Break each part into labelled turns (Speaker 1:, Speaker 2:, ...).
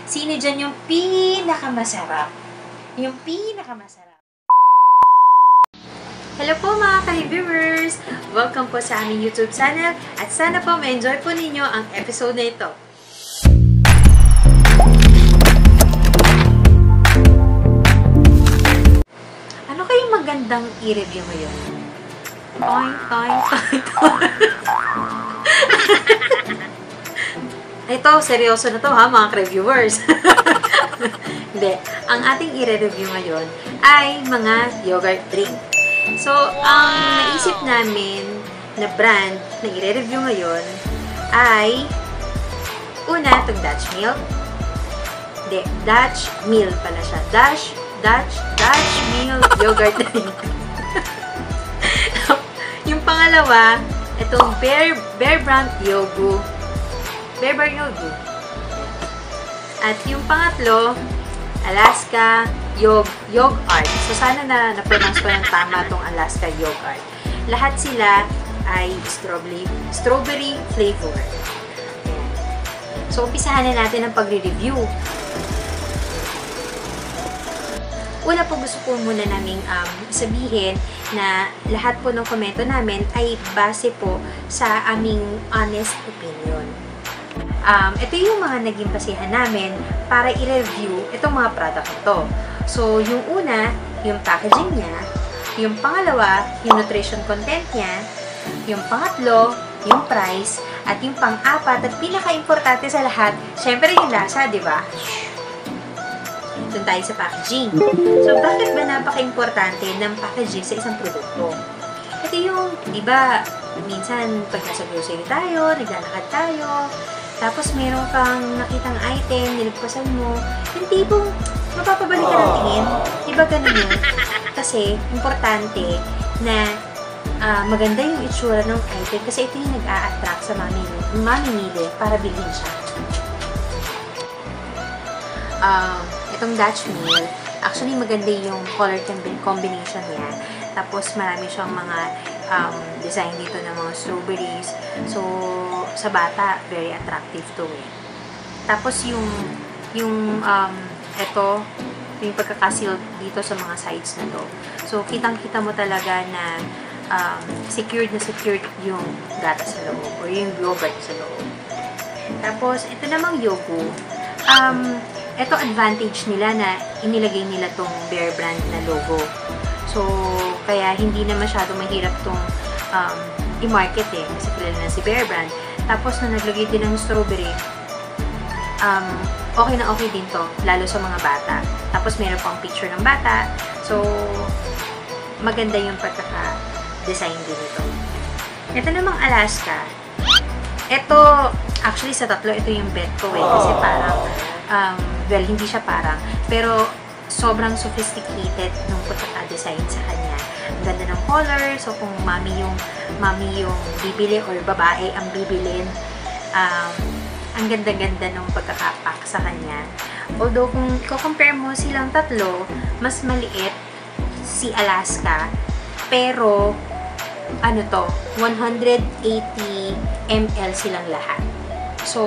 Speaker 1: Sino dyan yung pinakamasarap? Yung pinakamasarap. Hello po mga ka-reviewers! Welcome po sa aming YouTube channel at sana po ma-enjoy po ninyo ang episode na ito. Ano kayong magandang i-review ngayon? Toy. Ito, seryoso na to ha mga ka-reviewers. Hindi. Ang ating i-review ngayon ay mga yogurt drink. So, ang naisip namin na brand na i-review ngayon ay una, itong Dutch Milk. Hindi, Dutch Mill pala siya. Dutch Mill yogurt drink. Yung pangalawa, itong Bear Brand Yogu. Bear Brand Yogu. At yung pangatlo, Alaska Yogurt. So, sana na-pronounce ko ng tama itong Alaska Yogurt. Lahat sila ay strawberry flavor. Ayan. So, umpisahan na natin ang pagre-review. Una po gusto po muna naming sabihin na lahat po ng komento namin ay base po sa aming honest opinion. Ito yung mga naging basihan namin para i-review itong mga product ito. So, yung una, yung packaging niya. Yung pangalawa, yung nutrition content niya. Yung pangatlo, yung price. At yung pang-apat, at pinaka-importante sa lahat, syempre yung lasa, di ba? Doon tayo sa packaging. So, bakit ba napaka-importante ng packaging sa isang produkto? Ito yung, di ba, minsan pag nasa grocery tayo, naglalakad tayo, tapos meron kang nakitang item, nilagpasan mo, yung tipong mapapabalik ka ng tingin. Diba ganun yun? Kasi, importante na maganda yung itsura ng item kasi ito yung nag-a-attract sa mamimili para bilhin siya. Itong Dutch Mill, actually maganda yung color combination niya. Tapos marami siyang mga design dito ng mga strawberries. So, sa bata, very attractive to eh. Tapos yung ito, yung pagkakasil dito sa mga sides na to. So, kitang-kita mo talaga na secured na secured yung gata sa loob or yung yogurt sa loob. Tapos, ito namang yogu. Ito advantage nila na inilagay nila tong Bear Brand na logo. So, kaya hindi na masyado mahirap tong i-market eh. Kasi kilala na si Bear Brand. Tapos, na naglagay din ng strawberry, okay na okay din to. Lalo sa mga bata. Tapos, meron pang picture ng bata. So, maganda yung pagkaka-design din ito. Ito namang Alaska. Ito, actually sa tatlo, ito yung bet ko eh. Kasi parang, well, hindi siya parang. Pero, sobrang sophisticated nung pagkaka-design sa kanya. Ang ganda ng color. So, kung mami yung bibili or babae ang bibilin, ang ganda-ganda nung pagkakapak sa kanya. Although, kung i-compare mo silang tatlo, mas maliit si Alaska. Pero, ano to, 180 ml silang lahat. So,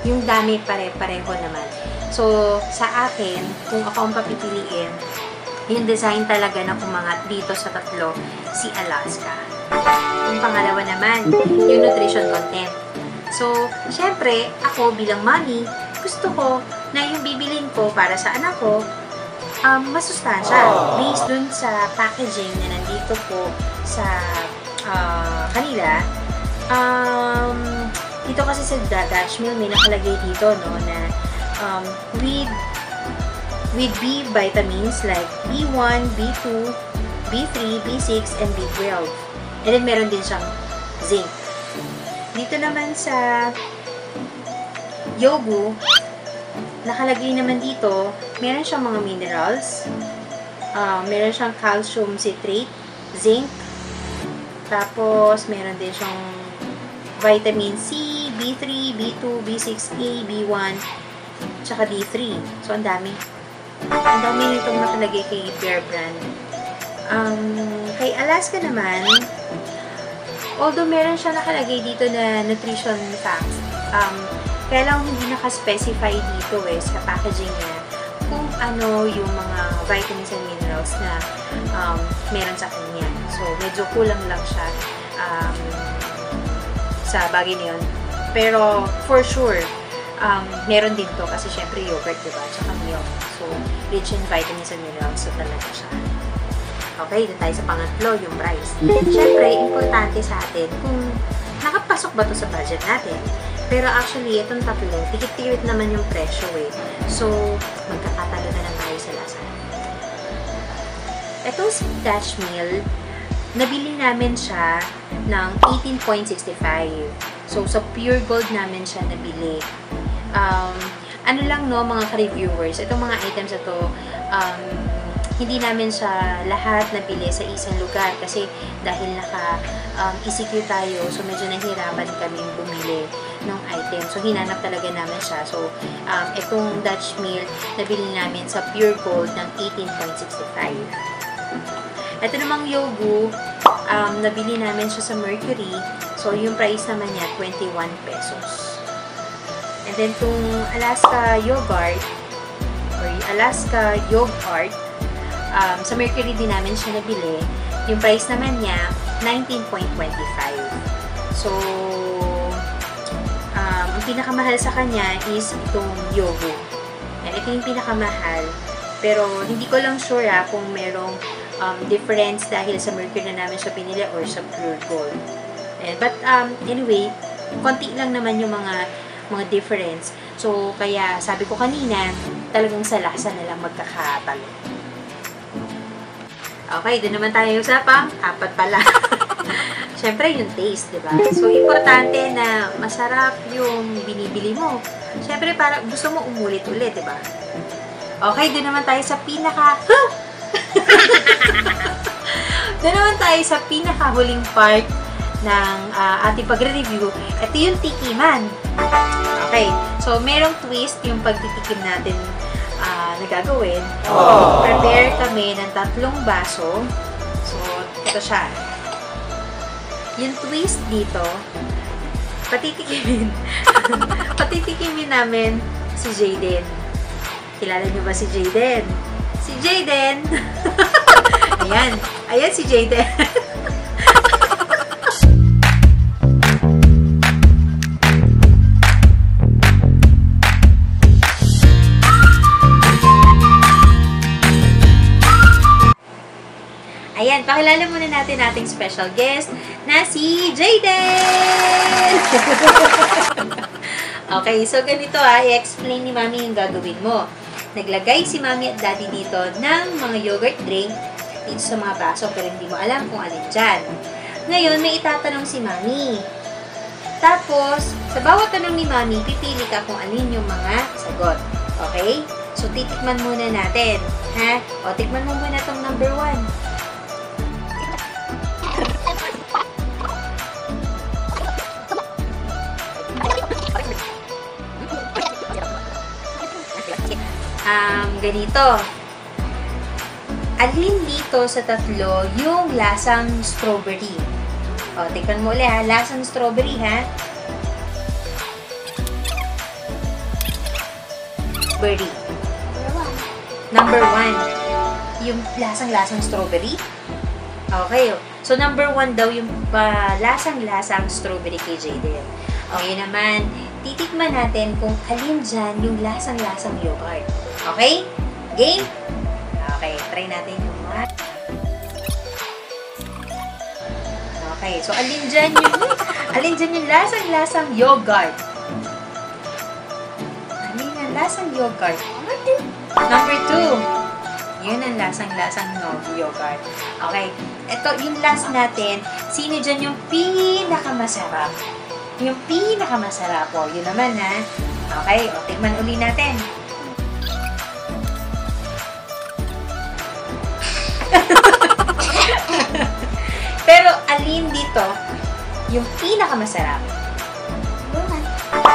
Speaker 1: yung dami pare-pareho naman. So, sa akin, kung ako ang papipiliin, yung design talaga na umangat dito sa tatlo, si Alaska. Yung pangalawa naman, yung nutrition content. So, syempre, ako bilang mommy, gusto ko na yung bibilin ko para sa anak ko, masustansya. Based dun sa packaging na nandito po sa kanila, dito kasi sa Dutch Mill, may nakalagay dito, no, na with B vitamins like B1, B2, B3, B6, and B12. And then, meron din siyang zinc. Dito naman sa Yogu, nakalagay naman dito, meron siyang mga minerals, meron siyang calcium citrate, zinc, tapos meron din siyang vitamin C, B3, B2, B6A, B1, tsaka D3. So, ang dami. Ang dami nitong nakalagay kay Bear Brand. Kay Alaska naman, although meron siya nakalagay dito na nutrition facts, Kaya lang hindi naka-specify dito sa packaging niya kung ano yung mga vitamins and minerals na meron sa kanya. So, medyo kulang lang siya sa bagay na yun. Pero, for sure, meron din to kasi syempre yogurt, diba? Tsaka milk. So, rich in vitamins and minerals. So, talaga siya. Okay, dito tayo sa pangatlo, yung price. Syempre, importante sa atin kung nakapasok ba to sa budget natin. Pero actually, itong tatlo, tikit-tikit naman yung presyo So, magkakatalo na lang tayo sa lasa. Itong Dash Meal, nabili namin siya ng 18.65. So, sa Pure Gold namin siya nabili. Ano lang, no, mga ka-reviewers, itong mga items na to, hindi namin siya lahat nabili sa isang lugar kasi dahil naka-ECQ tayo, so medyo nahirapan kaming bumili ng item. So, hinanap talaga namin siya. So, itong Dutch Meal, nabili namin sa Pure Gold ng 18.65. Ito namang Yogu, nabili namin siya sa Mercury. So, yung price naman niya, 21 pesos. And then, itong Alaska Yogurt, or Alaska Yogurt, sa Mercury din namin siya nabili. Yung price naman niya, 19.25. So, ang pinakamahal sa kanya is itong Yogu. Yan, ito yung pinakamahal. Pero, hindi ko lang sure kung merong difference dahil sa Mercury na namin siya pinili or sa Pure Gold. But, anyway, konti lang naman yung mga difference. So, kaya sabi ko kanina, talagang sa lasa na lang magkakatalo. Okay, doon naman tayo sa pang-apat pala. Siyempre, yung taste, diba? So, importante na masarap yung binibili mo. Siyempre, para gusto mo umulit-ulit, diba? Okay, doon naman tayo sa doon naman tayo sa pinakahuling part ng ating pagre-review. Ito yung tikiman. Okay, so, merong twist yung pagtitikim natin na gagawin. Prepare kami ng 3 baso. So, ito siya. Yung twist dito, patitikimin namin si Jayden. Kilala niyo ba si Jayden? Si Jayden! Ayan si Jayden. Ayan, pakilala muna natin ating special guest na si Jayden! Okay, so ganito i-explain ni Mami yung gagawin mo. Naglagay si Mami at Daddy dito ng mga yogurt drink dito sa mga baso pero hindi mo alam kung alin dyan. Ngayon, may itatanong si Mami. Tapos, sa bawat tanong ni Mami, pipili ka kung alin yung mga sagot. Okay? So, titikman muna natin. Ha? O, tikman mo muna itong number 1. Ganito. Alin dito sa tatlo yung lasang strawberry? O, tikman mo ulit lasang strawberry Berry. Number 1. Yung lasang strawberry? Okay. So, number 1 daw yung lasang strawberry kay Jayden. O, yun naman. Titikman natin kung alin dyan yung lasang yogurt. Okay? Game? Okay, try natin yung mga. Okay, so alin dyan yung lasang yogurt? Alin ang lasang yogurt? Number 2. Yun ang lasang yogurt. Okay, ito yung last natin. Sino dyan yung pinakamasarap? Yung pinakamasarap po. Yun naman Okay, o tingnan uli natin. Pero alin dito yung pinakamasarap?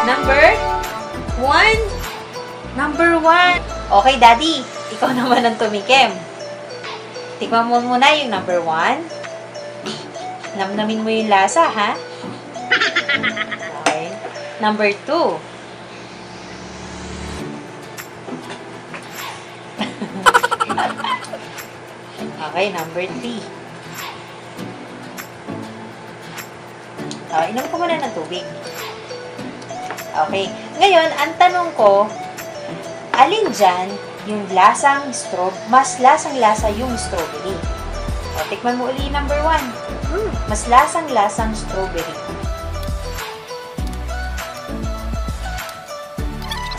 Speaker 1: Number 1. Number 1. Okay, Daddy. Ikaw naman ang tumikim. Tikman mo muna yung number 1. Namnamin mo yung lasa, ha? Okay. Number 2. Okay, number 3. Inom ko muna ng tubig. Okay. Ngayon, ang tanong ko, alin dyan yung mas lasang-lasa yung strawberry? O, tikman mo uli number 1. Mas lasang-lasang strawberry.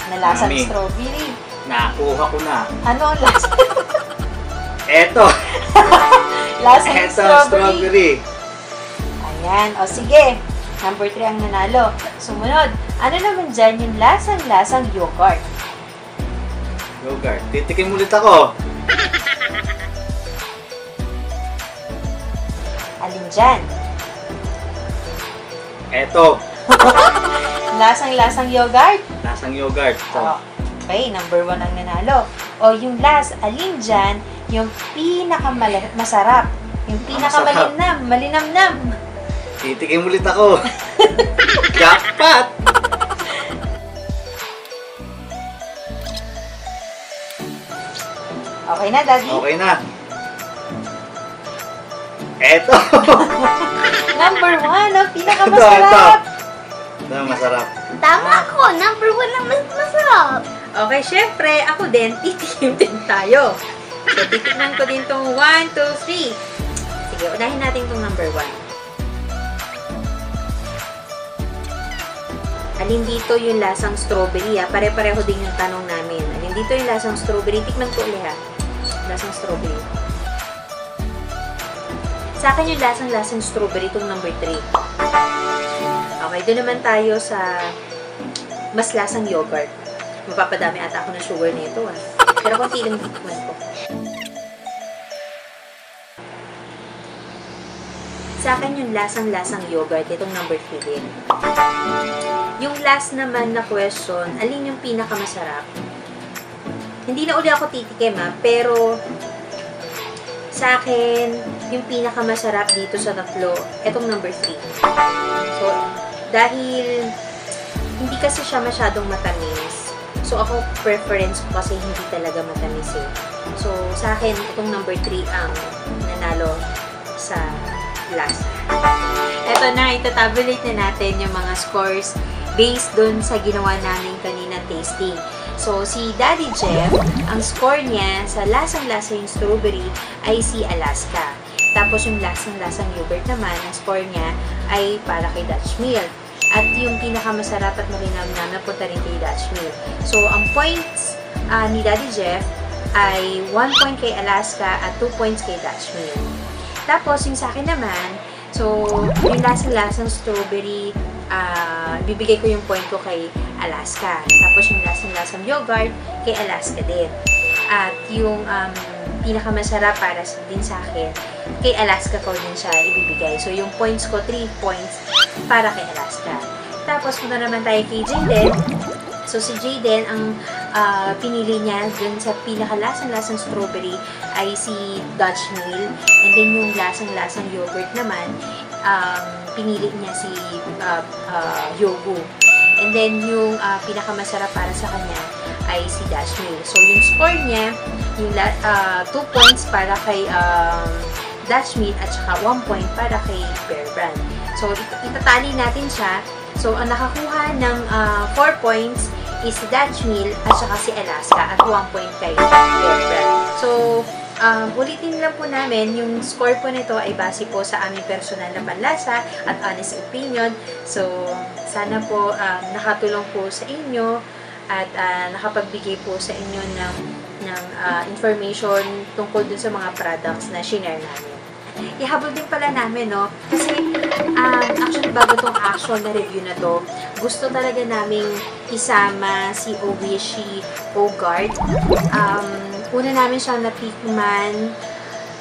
Speaker 1: Nalasang
Speaker 2: Mami,
Speaker 1: strawberry.
Speaker 2: nakuha ko na.
Speaker 1: Ano ang lasa?
Speaker 2: Eto!
Speaker 1: Lasang
Speaker 2: Eto,
Speaker 1: strawberry.
Speaker 2: strawberry.
Speaker 1: Ayan. O, sige. Number 3 ang nanalo. Sumunod. Ano naman dyan yung lasang-lasang yogurt?
Speaker 2: Yogurt. Titikim ulit ako.
Speaker 1: Alin dyan?
Speaker 2: Eto.
Speaker 1: Lasang-lasang yogurt?
Speaker 2: Lasang yogurt. So,
Speaker 1: Okay, number 1 ang nanalo. O, yung alin dyan, yung pinakamasarap. Yung malinamnam.
Speaker 2: titikim ulit ako. Jackpot!
Speaker 1: Okay na, Daddy?
Speaker 2: Okay na. Eto!
Speaker 1: Number 1, ang pinakamasarap.
Speaker 2: Ito, masarap.
Speaker 3: Tama ako. Number 1 lang mas masarap.
Speaker 1: Okay, syempre, ako din, titikim din tayo. So, titignan ko din tong 1, 2, 3. Sige, unahin natin tong number 1. Alin dito yung lasang strawberry, ha? Pare-pareho din yung tanong namin. Alin dito yung lasang strawberry? Tikman ko ulit, ha? Lasang strawberry. Sa akin yung lasang strawberry itong number 3. Okay, doon naman tayo sa mas lasang yogurt. Mapapadami ata ako ng sugar nito, ha? Pero konti lang tikman ko. Sa akin yung lasang yogurt, itong number 3 din. Yung last naman na question, alin yung pinakamasarap? Hindi na uli ako titikim, ha? Pero sa akin, yung pinakamasarap dito sa tatlo, itong number 3. So, dahil hindi kasi siya masyadong matamis, so ako, preference ko kasi hindi talaga matamis eh. So, sa akin, itong number 3 ang nanalo sa lasa. Eto na, itatabulate na natin yung mga scores based dun sa ginawa namin kanina tasting. So, si Daddy Jeff, ang score niya sa lasang-lasa yung strawberry ay si Alaska. Tapos yung lasang-lasang yogurt naman, ang score niya ay para kay Dutch Mill. At yung pinakamasarap at malinamnam na punta rin kay Dutch Mill. So, ang points ni Daddy Jeff ay 1 point kay Alaska at 2 points kay Dutch Mill. Tapos, yung sa akin naman, so, yung lasang-lasang strawberry, bibigay ko yung point ko kay Alaska. Tapos, yung lasang-lasang yogurt, kay Alaska din. At yung pinakamasarap para din sa akin, kay Alaska ko din siya ibibigay. So, yung points ko, 3 points para kay Alaska. Tapos, punta naman tayo kay Jayden. So, si Jayden, ang pinili niya dun sa pinakalasang-lasang strawberry ay si Dutch Mill. And then, yung lasang-lasang yogurt naman, pinili niya si Yogu. And then, yung pinakamasarap para sa kanya ay si Dutch Mill. So, yung score niya, yung 2 points para kay Dutch Mill at saka 1 point para kay Bear Brand. So, itatali natin siya. So, ang nakakuha ng 4 points is si Dutch Mill at saka si Alaska at 1 point kay Bear Brand. So, ulitin lang po namin, yung score po nito ay base po sa aming personal na panlasa at honest opinion. So, sana po nakatulong po sa inyo at nakapagbigay po sa inyo ng information tungkol dun sa mga products na shinare namin. Ihabol din pala namin, no? Kasi, actually, bago tong actual na review na to, gusto talaga naming isama si Oishi Ogard. Una namin siyang natikman,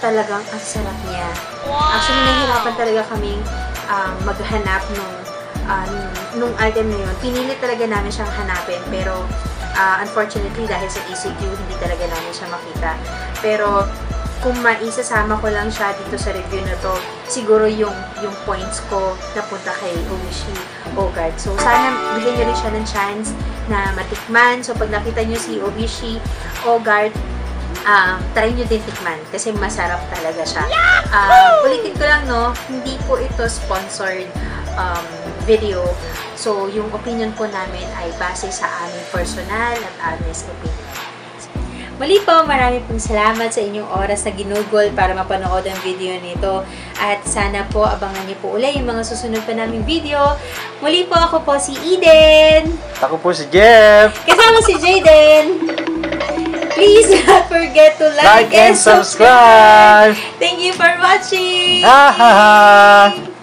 Speaker 1: talagang ang sarap niya. Actually, nahihirapan talaga kaming maghanap nung item na yun. Pinili talaga namin siyang hanapin, pero unfortunately, dahil sa ECQ, hindi talaga namin siya makita. Pero, kung maisasama ko lang siya dito sa review na to, siguro yung points ko napunta kay Oishi Ogard. So, sana bigyan nyo rin siya ng chance na matikman. So, pag nakita nyo si Oishi Ogard, try nyo din tikman kasi masarap talaga siya. Ulitin ko lang, no, hindi po ito sponsored video. So, yung opinion po namin ay base sa aming personal at honest opinion. Muli po, marami pong salamat sa inyong oras na ginugol para mapanood ang video nito. At sana po, abangan niyo po ulit yung mga susunod pa naming video. Muli po, ako po si Eden.
Speaker 2: Ako po si Jeff.
Speaker 1: Kasama si Jaden. Please don't forget to like and subscribe.
Speaker 2: subscribe.
Speaker 1: Thank you for watching.
Speaker 2: Ha ha ha.